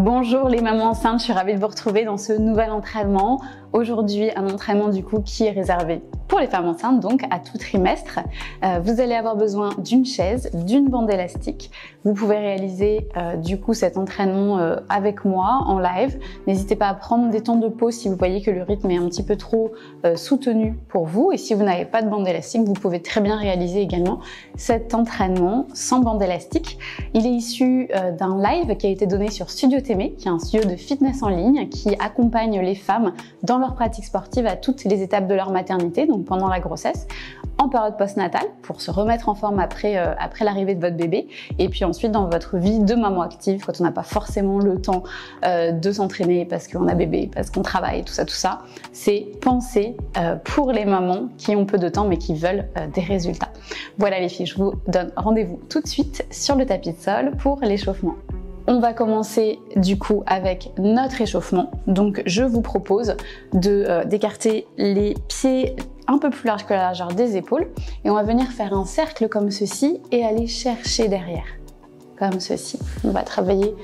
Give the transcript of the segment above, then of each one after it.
Bonjour les mamans enceintes, je suis ravie de vous retrouver dans ce nouvel entraînement. Aujourd'hui, un entraînement du coup qui est réservé pour les femmes enceintes, donc à tout trimestre. Vous allez avoir besoin d'une chaise, d'une bande élastique. Vous pouvez réaliser du coup cet entraînement avec moi en live. N'hésitez pas à prendre des temps de pause si vous voyez que le rythme est un petit peu trop soutenu pour vous. Et si vous n'avez pas de bande élastique, vous pouvez très bien réaliser également cet entraînement sans bande élastique. Il est issu d'un live qui a été donné sur Studio Témé, qui est un studio de fitness en ligne qui accompagne les femmes dans leur pratique sportive à toutes les étapes de leur maternité, donc pendant la grossesse, en période postnatale pour se remettre en forme après l'arrivée de votre bébé, et puis ensuite dans votre vie de maman active quand on n'a pas forcément le temps de s'entraîner parce qu'on a bébé, parce qu'on travaille, tout ça. C'est pensé pour les mamans qui ont peu de temps mais qui veulent des résultats. Voilà les filles, je vous donne rendez-vous tout de suite sur le tapis de sol pour l'échauffement. On va commencer du coup avec notre échauffement. Donc je vous propose d'écarter les pieds un peu plus larges que la largeur des épaules et on va venir faire un cercle comme ceci et aller chercher derrière, comme ceci. On va travailler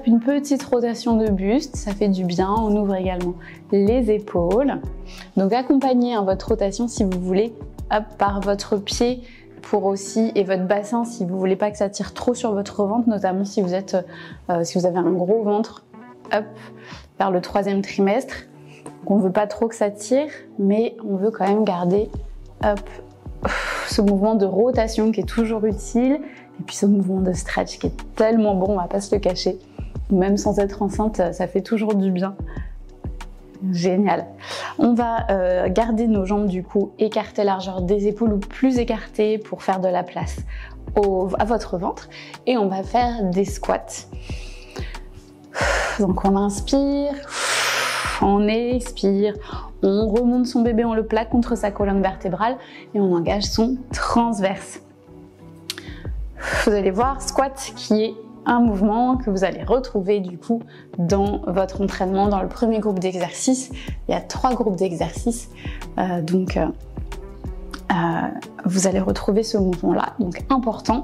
une petite rotation de buste, ça fait du bien. On ouvre également les épaules. Donc accompagnez votre rotation si vous voulez par votre pied et votre bassin si vous voulez pas que ça tire trop sur votre ventre, notamment si vous avez un gros ventre vers le 3e trimestre. Donc on veut pas trop que ça tire, mais on veut quand même garder ce mouvement de rotation qui est toujours utile, et puis ce mouvement de stretch qui est tellement bon, on va pas se le cacher. Même sans être enceinte, ça fait toujours du bien. Génial. On va garder nos jambes du coup écartées largeur des épaules ou plus écartées pour faire de la place à votre ventre, et on va faire des squats. Donc on inspire, on expire, on remonte son bébé, on le plaque contre sa colonne vertébrale et on engage son transverse. Vous allez voir, squat qui est un mouvement que vous allez retrouver du coup dans votre entraînement. Dans le premier groupe d'exercices, il y a 3 groupes d'exercices, vous allez retrouver ce mouvement-là. Donc important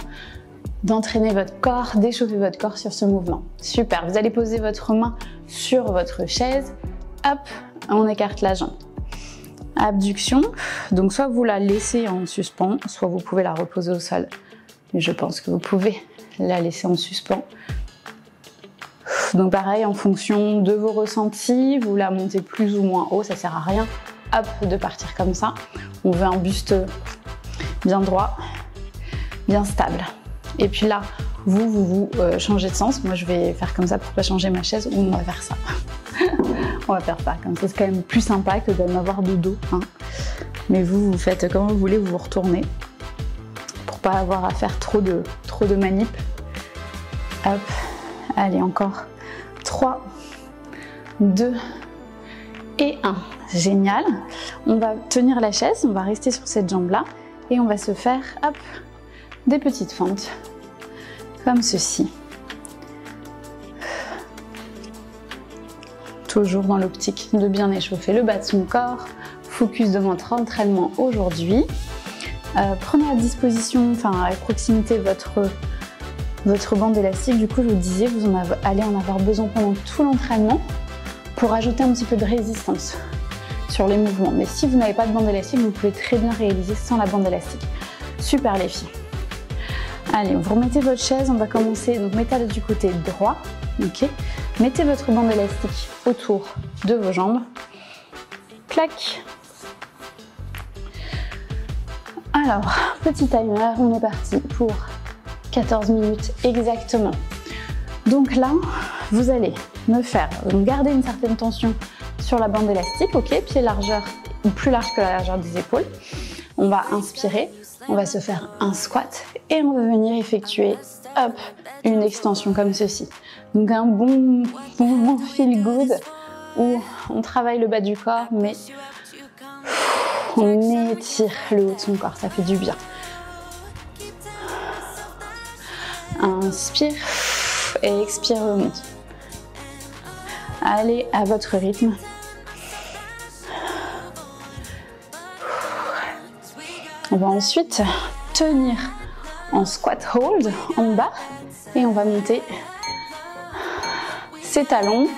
d'entraîner votre corps, d'échauffer votre corps sur ce mouvement. Super, vous allez poser votre main sur votre chaise, on écarte la jambe. Abduction, donc soit vous la laissez en suspens, soit vous pouvez la reposer au sol. Mais je pense que vous pouvez la laisser en suspens. Donc pareil, en fonction de vos ressentis, vous la montez plus ou moins haut, ça sert à rien de partir comme ça. On veut un buste bien droit, bien stable. Et puis là, vous changez de sens. Moi je vais faire comme ça pour pas changer ma chaise, ou on va faire ça. On va faire ça, comme ça c'est quand même plus sympa que de m'avoir de dos. Mais vous faites comme vous voulez, vous vous retournez pour pas avoir à faire trop de manip. Allez, encore 3, 2 et 1. Génial. On va tenir la chaise, on va rester sur cette jambe-là et on va se faire des petites fentes comme ceci. Toujours dans l'optique de bien échauffer le bas de son corps. Focus de votre entraînement aujourd'hui. Prenez à disposition, à proximité votre bande élastique. Du coup, je vous disais, vous allez en avoir besoin pendant tout l'entraînement pour ajouter un petit peu de résistance sur les mouvements. Mais si vous n'avez pas de bande élastique, vous pouvez très bien réaliser sans la bande élastique. Super les filles. Allez, vous remettez votre chaise, on va commencer. Donc mettez-la du côté droit. Ok. Mettez votre bande élastique autour de vos jambes. Clac. Alors, petit timer, on est parti pour 14 minutes exactement. Donc là, vous allez garder une certaine tension sur la bande élastique, ok, pied largeur ou plus large que la largeur des épaules. On va inspirer, on va se faire un squat et on va venir effectuer une extension comme ceci. Donc un bon mouvement feel good où on travaille le bas du corps mais on étire le haut de son corps, ça fait du bien. Inspire et expire, remonte. Allez à votre rythme. On va ensuite tenir en squat hold en bas et on va monter ses talons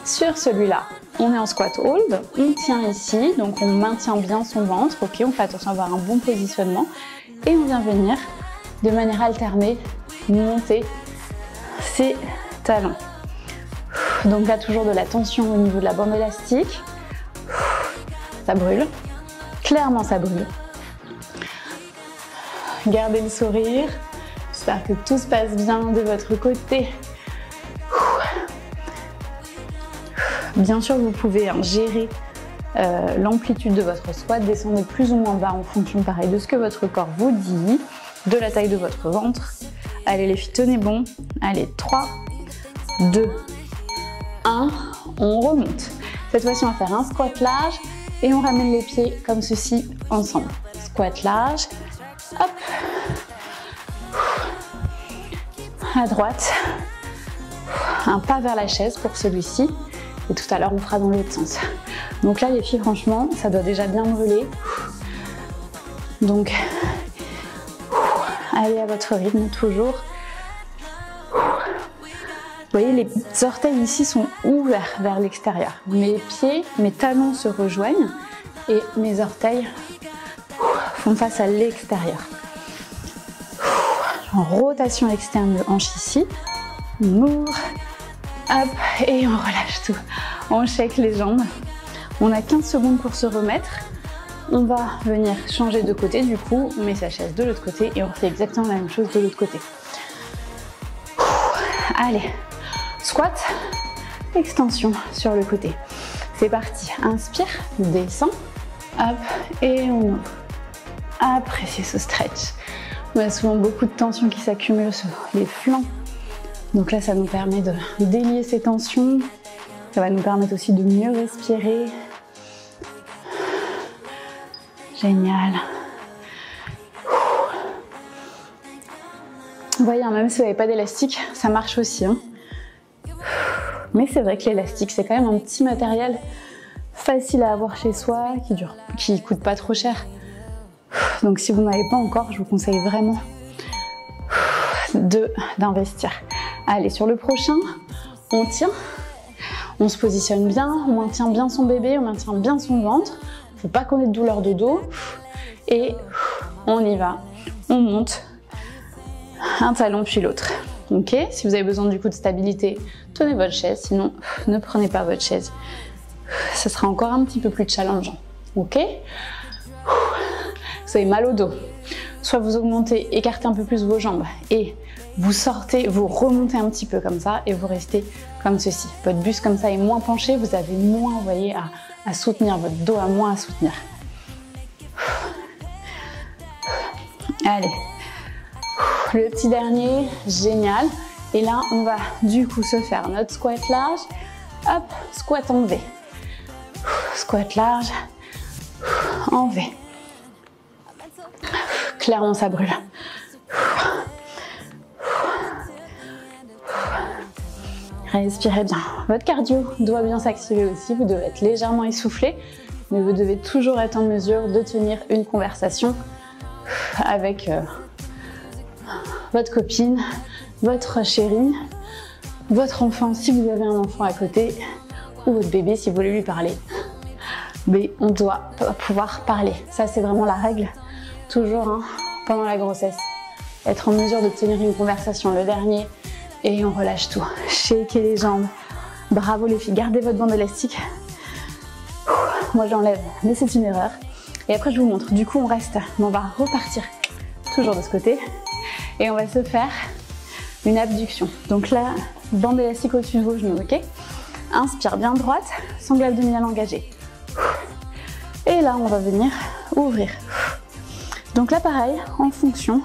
sur celui-là. On est en squat hold, on tient ici, donc on maintient bien son ventre, ok, on fait attention à avoir un bon positionnement et on vient venir de manière alternée monter ses talons. Donc là toujours de la tension au niveau de la bande élastique, ça brûle, clairement ça brûle. Gardez le sourire, j'espère que tout se passe bien de votre côté. Bien sûr, vous pouvez gérer l'amplitude de votre squat, descendre plus ou moins bas en fonction pareil de ce que votre corps vous dit, de la taille de votre ventre. Allez les filles, tenez bon. Allez, 3, 2, 1, on remonte. Cette fois-ci, on va faire un squat large et on ramène les pieds comme ceci ensemble. Squat large, hop, à droite, un pas vers la chaise pour celui-ci. Et tout à l'heure, on fera dans l'autre sens. Donc là, les filles, franchement, ça doit déjà bien brûler. Donc, allez à votre rythme, toujours. Vous voyez, les orteils ici sont ouverts vers l'extérieur. Mes pieds, mes talons se rejoignent et mes orteils font face à l'extérieur. En rotation externe de hanche ici. On ouvre. Hop, et on relâche tout. On shake les jambes. On a 15 secondes pour se remettre. On va venir changer de côté. Du coup, on met sa chaise de l'autre côté et on fait exactement la même chose de l'autre côté. Allez, squat, extension sur le côté. C'est parti. Inspire, descend. Hop, et on ouvre. Appréciez ce stretch. On a souvent beaucoup de tension qui s'accumule sur les flancs. Donc là, ça nous permet de délier ces tensions. Ça va nous permettre aussi de mieux respirer. Génial. Vous voyez, même si vous n'avez pas d'élastique, ça marche aussi. Mais c'est vrai que l'élastique, c'est quand même un petit matériel facile à avoir chez soi, qui coûte pas trop cher. Donc si vous n'en avez pas encore, je vous conseille vraiment d'investir. Allez, sur le prochain, on tient, on se positionne bien, on maintient bien son bébé, on maintient bien son ventre. Il ne faut pas qu'on ait de douleur de dos. Et on y va, on monte un talon puis l'autre. Ok, si vous avez besoin du coup de stabilité, tenez votre chaise, sinon ne prenez pas votre chaise. Ce sera encore un petit peu plus challengeant. Ok, vous avez mal au dos. Soit vous augmentez, écartez un peu plus vos jambes et vous sortez, vous remontez un petit peu comme ça et vous restez comme ceci. Votre buste comme ça est moins penché, vous avez moins, vous voyez, à soutenir, votre dos a moins à soutenir. Allez, le petit dernier, génial. Et là, on va du coup se faire notre squat large. Hop, squat en V. Squat large, en V. Clairement, ça brûle. Respirez bien. Votre cardio doit bien s'activer aussi. Vous devez être légèrement essoufflé, mais vous devez toujours être en mesure de tenir une conversation avec votre copine, votre chérie, votre enfant si vous avez un enfant à côté, ou votre bébé si vous voulez lui parler. Mais on doit pouvoir parler. Ça, c'est vraiment la règle. Toujours pendant la grossesse. Être en mesure de tenir une conversation. Le dernier. Et on relâche tout. Shakez les jambes. Bravo les filles. Gardez votre bande élastique. Moi, j'enlève. Mais c'est une erreur. Et après, je vous montre. Du coup, on reste. On va repartir. Toujours de ce côté. Et on va se faire une abduction. Donc là, bande élastique au-dessus de vos genoux. Ok ? Inspire bien droite. Sangle abdominale engagée. Et là, on va venir ouvrir. Donc là, pareil, en fonction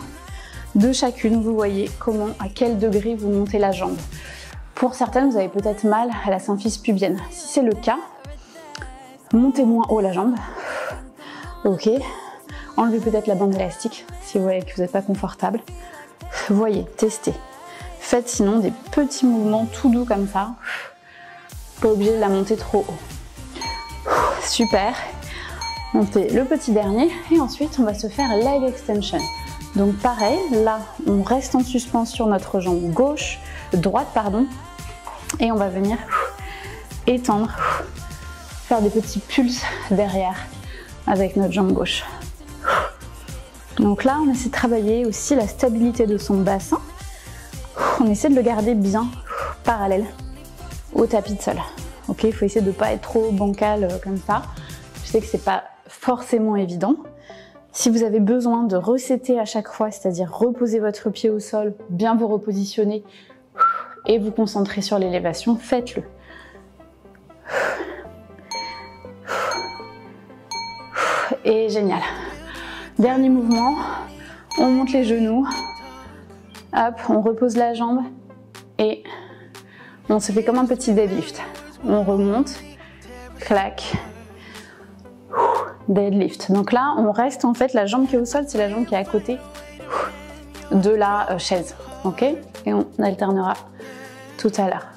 de chacune, vous voyez comment, à quel degré vous montez la jambe. Pour certaines, vous avez peut-être mal à la symphyse pubienne. Si c'est le cas, montez moins haut la jambe. Ok. Enlevez peut-être la bande élastique si vous voyez que vous n'êtes pas confortable. Voyez, testez. Faites sinon des petits mouvements tout doux comme ça. Pas obligé de la monter trop haut. Super. Montez le petit dernier et ensuite on va se faire leg extension. Donc pareil, là on reste en suspens sur notre jambe droite, Et on va venir étendre, faire des petits pulses derrière avec notre jambe gauche. Donc là, on essaie de travailler aussi la stabilité de son bassin. On essaie de le garder bien parallèle au tapis de sol. Ok, il faut essayer de ne pas être trop bancal comme ça. Je sais que c'est pas forcément évident. Si vous avez besoin de resetter à chaque fois, c'est-à-dire reposer votre pied au sol, bien vous repositionner et vous concentrer sur l'élévation, faites-le. Et génial. Dernier mouvement, on monte les genoux, hop, on repose la jambe et on se fait comme un petit deadlift. On remonte, clac, deadlift. Donc là, on reste en fait, la jambe qui est au sol, c'est la jambe qui est à côté de la chaise, ok? Et on alternera tout à l'heure.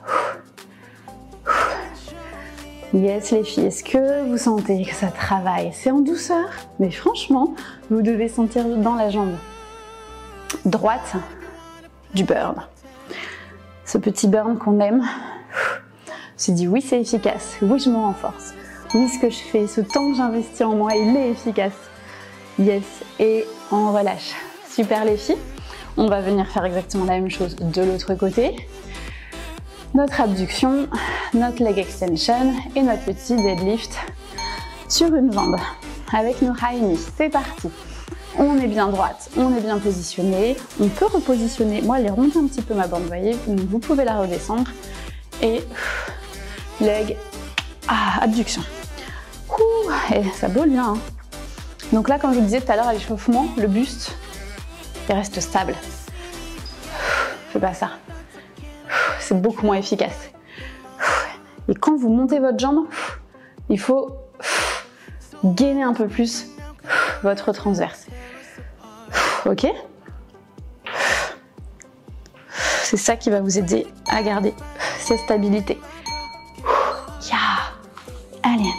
Yes les filles, est-ce que vous sentez que ça travaille? C'est en douceur, mais franchement, vous devez sentir dans la jambe droite du burn. Ce petit burn qu'on aime. On se dit oui, c'est efficace, oui, je me renforce, oui, ce que je fais, ce temps que j'investis en moi, il est efficace. Yes, et on relâche. Super les filles, on va venir faire exactement la même chose de l'autre côté. Notre abduction, notre leg extension et notre petit deadlift sur une jambe avec nos high knees. C'est parti. On est bien droite, on est bien positionné. On peut repositionner. Moi, elle remonte un petit peu ma bande, vous voyez. Donc, vous pouvez la redescendre. Et leg, abduction. Et ça boule bien. Hein. Donc là, comme je vous disais tout à l'heure à l'échauffement, le buste, il reste stable. Fais pas ça. C'est beaucoup moins efficace. Et quand vous montez votre jambe, il faut gainer un peu plus votre transverse. Ok? C'est ça qui va vous aider à garder cette stabilité. Allez.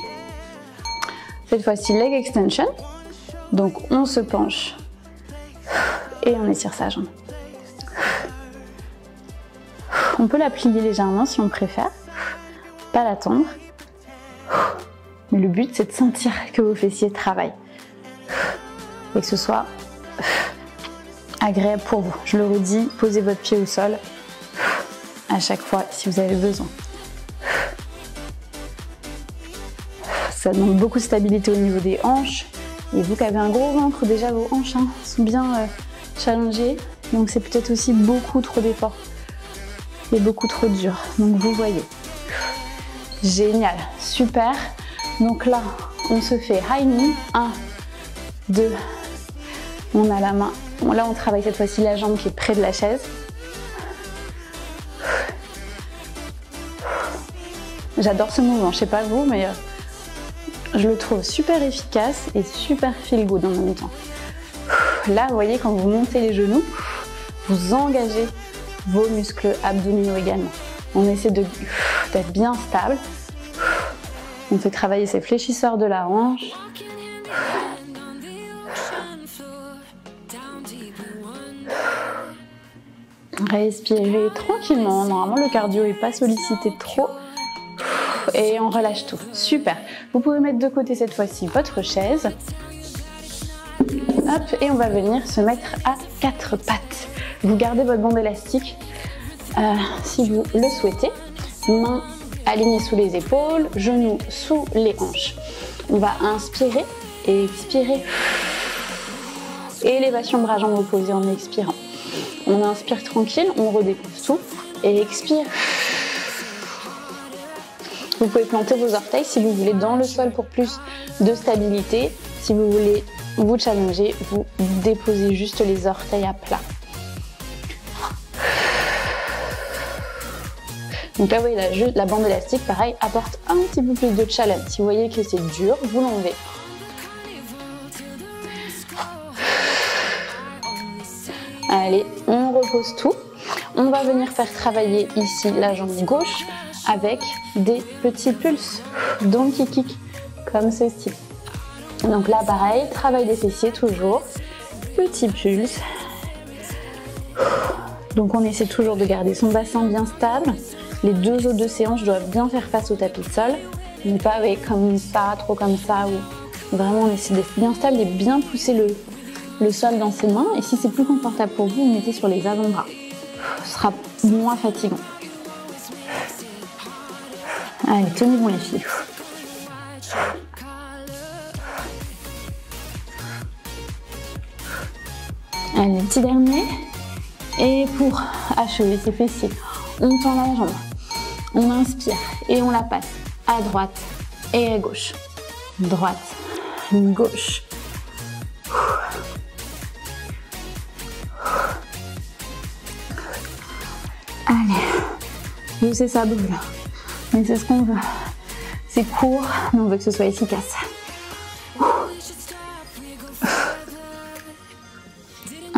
Cette fois-ci, leg extension. Donc, on se penche et on étire sa jambe. On peut la plier légèrement si on préfère, pas la tendre. Mais le but, c'est de sentir que vos fessiers travaillent et que ce soit agréable pour vous. Je le redis, posez votre pied au sol à chaque fois si vous avez besoin. Ça demande beaucoup de stabilité au niveau des hanches. Et vous qui avez un gros ventre, déjà vos hanches sont bien challengées. Donc c'est peut-être aussi beaucoup trop d'efforts. Et beaucoup trop dur. Donc vous voyez. Génial, super. Donc là, on se fait high knee. 1, 2. On a la main. Bon, là, on travaille cette fois-ci la jambe qui est près de la chaise. J'adore ce mouvement. Je sais pas vous, mais je le trouve super efficace et super feel good en même temps. Là, vous voyez, quand vous montez les genoux, vous engagez vos muscles abdominaux également. On essaie d'être bien stable. On fait travailler ces fléchisseurs de la hanche. Respirez tranquillement. Normalement, le cardio n'est pas sollicité trop. Et on relâche tout. Super. Vous pouvez mettre de côté cette fois-ci votre chaise. Hop, et on va venir se mettre à 4 pattes. Vous gardez votre bande élastique si vous le souhaitez. Mains alignées sous les épaules, genoux sous les hanches. On va inspirer et expirer. Élévation bras-jambes opposées en expirant. On inspire tranquille, on redécouvre tout et expire. Vous pouvez planter vos orteils si vous voulez dans le sol pour plus de stabilité. Si vous voulez vous challenger, vous déposez juste les orteils à plat. Donc là, vous voyez, la bande élastique, pareil, apporte un petit peu plus de challenge. Si vous voyez que c'est dur, vous l'enlevez. Allez, on repose tout. On va venir faire travailler ici la jambe gauche avec des petits pulses, donkey kick, comme ceci. Donc là, pareil, travail des fessiers toujours. Petit pulse. Donc on essaie toujours de garder son bassin bien stable. Les deux autres de séance doivent bien faire face au tapis de sol, mais pas comme ça, trop comme ça, ou vraiment on essaie d'être bien stable et bien pousser le sol dans ses mains. Et si c'est plus confortable pour vous, vous mettez sur les avant-bras. Ce sera moins fatigant. Allez, tenez bon les filles. Allez, petit dernier. Et pour achever ces fessiers, on tend la jambe, on inspire et on la passe à droite et à gauche. Droite, gauche. Allez, je sais ça brûle, mais c'est ce qu'on veut. C'est court, mais on veut que ce soit efficace.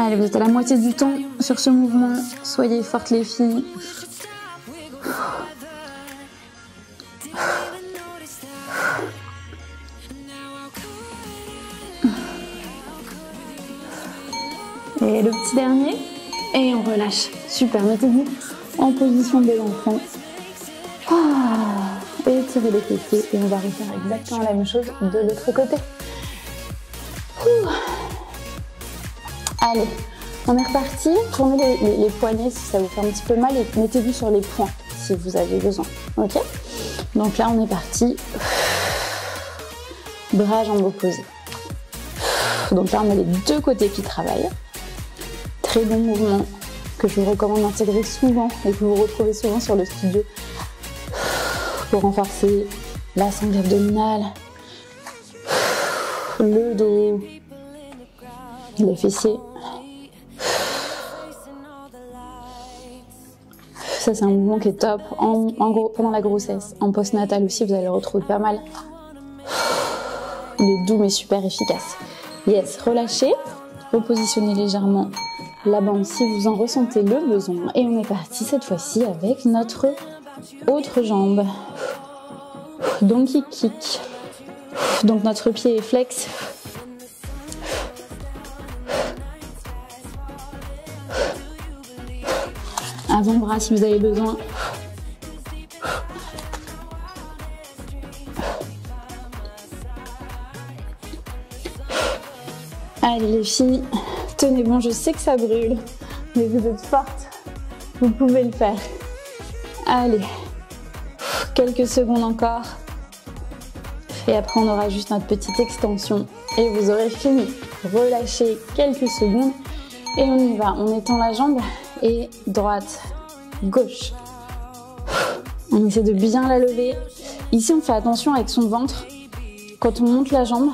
Allez, vous êtes à la moitié du temps sur ce mouvement. Soyez fortes les filles. Et le petit dernier. Et on relâche. Super, mettez-vous en position de l'enfant. Et étirez les fessiers. Et on va refaire exactement la même chose de l'autre côté. Allez, on est reparti. Tournez les poignets si ça vous fait un petit peu mal et mettez-vous sur les poings si vous avez besoin. Ok? Donc là, on est parti. Bras, jambes opposées. Donc là, on a les deux côtés qui travaillent. Très bon mouvement que je vous recommande d'intégrer souvent et que vous retrouvez souvent sur le studio pour renforcer la sangle abdominale, le dos, les fessiers. Ça, c'est un mouvement qui est top pendant la grossesse. En postnatal aussi, vous allez le retrouver pas mal. Il est doux mais super efficace. Yes, relâchez, repositionnez légèrement la bande si vous en ressentez le besoin. Et on est parti cette fois-ci avec notre autre jambe. Donkey kick. Donc notre pied est flex. Avant-bras si vous avez besoin. Allez les filles, tenez bon, je sais que ça brûle, mais vous êtes fortes, vous pouvez le faire. Allez, quelques secondes encore. Et après on aura juste notre petite extension et vous aurez fini. Relâchez quelques secondes et on y va. On étend la jambe et droite, gauche. On essaie de bien la lever. Ici on fait attention avec son ventre. Quand on monte la jambe,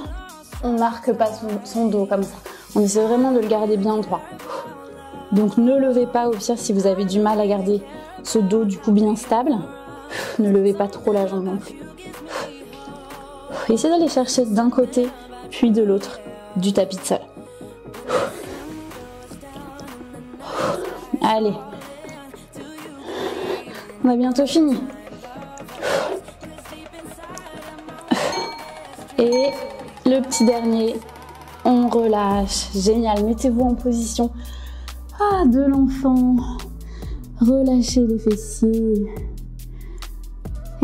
on ne marque pas son dos comme ça. On essaie vraiment de le garder bien droit. Donc ne levez pas, au pire si vous avez du mal à garder ce dos du coup bien stable, ne levez pas trop la jambe non plus. Essayez d'aller chercher d'un côté puis de l'autre du tapis de sol. Allez, on a bientôt fini. Et le petit dernier, on relâche. Génial, mettez-vous en position de l'enfant. Relâchez les fessiers.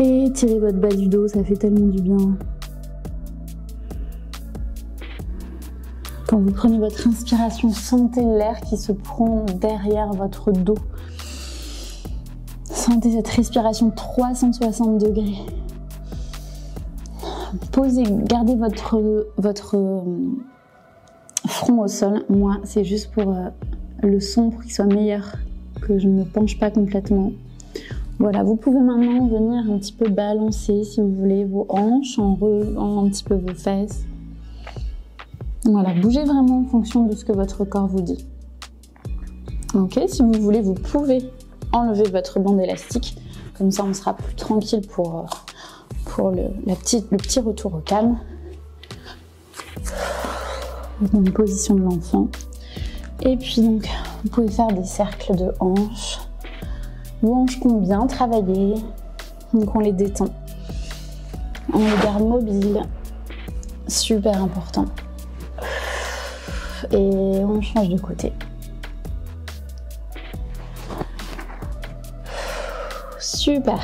Et tirez votre bas du dos, ça fait tellement du bien. Quand vous prenez votre inspiration, sentez l'air qui se prend derrière votre dos. Sentez cette respiration 360 degrés. Posez, gardez votre front au sol. Moi, c'est juste pour le son, pour qu'il soit meilleur, que je ne me penche pas complètement. Voilà, vous pouvez maintenant venir un petit peu balancer, si vous voulez, vos hanches, en relevant un petit peu vos fesses. Voilà, bougez vraiment en fonction de ce que votre corps vous dit. Ok, si vous voulez, vous pouvez enlever votre bande élastique. Comme ça, on sera plus tranquille pour le petit retour au calme. Dans la position de l'enfant. Et puis donc, vous pouvez faire des cercles de hanches. Vos hanches qui ont bien travaillé. Donc on les détend. On les garde mobiles. Super important. Et on change de côté. Super. Super.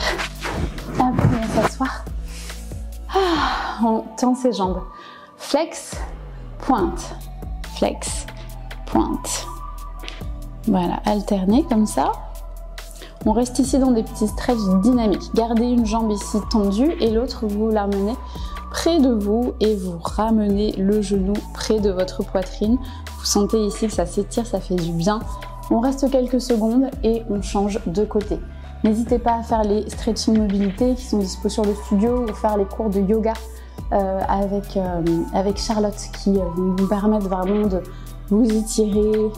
Hop, on vient s'asseoir. On tend ses jambes. Flex, pointe. Flex, pointe. Voilà, alterner comme ça. On reste ici dans des petits stretches dynamiques. Gardez une jambe ici tendue et l'autre, vous la ramenez près de vous et vous ramenez le genou près de votre poitrine. Vous sentez ici que ça s'étire, ça fait du bien. On reste quelques secondes et on change de côté. N'hésitez pas à faire les stretching mobilité qui sont dispo sur le studio ou faire les cours de yoga avec Charlotte qui vont vous permettre vraiment de vous étirer,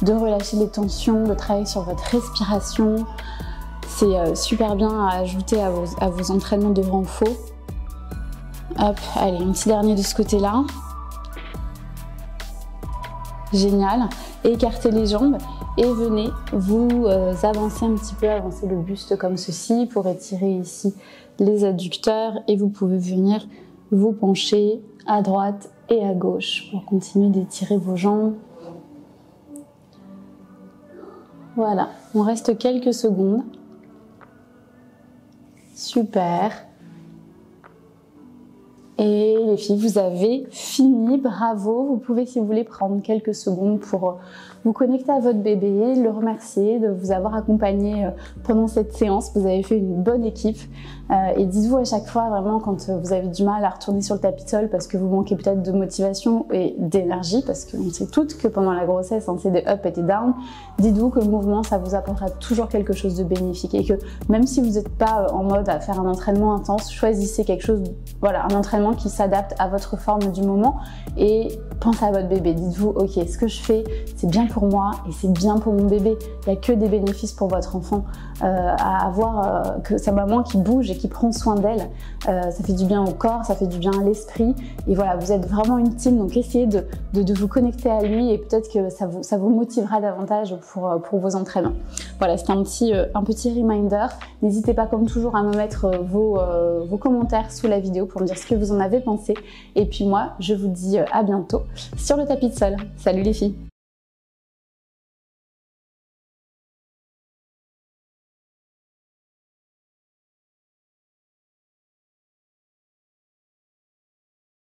de relâcher les tensions, de travailler sur votre respiration. C'est super bien à ajouter à vos entraînements de renfo. Hop, allez, un petit dernier de ce côté-là. Génial. Écartez les jambes et venez vous avancer un petit peu, avancer le buste comme ceci pour étirer ici les adducteurs et vous pouvez venir vous pencher à droite et à gauche pour continuer d'étirer vos jambes. Voilà, on reste quelques secondes. Super. Et les filles, vous avez fini, bravo. Vous pouvez, si vous voulez, prendre quelques secondes pour vous connecter à votre bébé, le remercier de vous avoir accompagné pendant cette séance. Vous avez fait une bonne équipe. Et dites-vous à chaque fois, vraiment, quand vous avez du mal à retourner sur le tapis de sol parce que vous manquez peut-être de motivation et d'énergie, parce qu'on sait toutes que pendant la grossesse, c'est des up et des down, dites-vous que le mouvement, ça vous apportera toujours quelque chose de bénéfique et que même si vous n'êtes pas en mode à faire un entraînement intense, choisissez quelque chose, voilà, un entraînement qui s'adapte à votre forme du moment et pensez à votre bébé. Dites-vous, ok, ce que je fais, c'est bien pour moi et c'est bien pour mon bébé. Il n'y a que des bénéfices pour votre enfant à avoir que sa maman qui bouge et qui prend soin d'elle. Ça fait du bien au corps, ça fait du bien à l'esprit. Et voilà, vous êtes vraiment une team, donc essayez de vous connecter à lui et peut-être que ça vous motivera davantage pour vos entraînements. Voilà, c'était un petit reminder. N'hésitez pas comme toujours à me mettre vos commentaires sous la vidéo pour me dire ce que vous en avez pensé. Et puis moi, je vous dis à bientôt sur le tapis de sol. Salut les filles!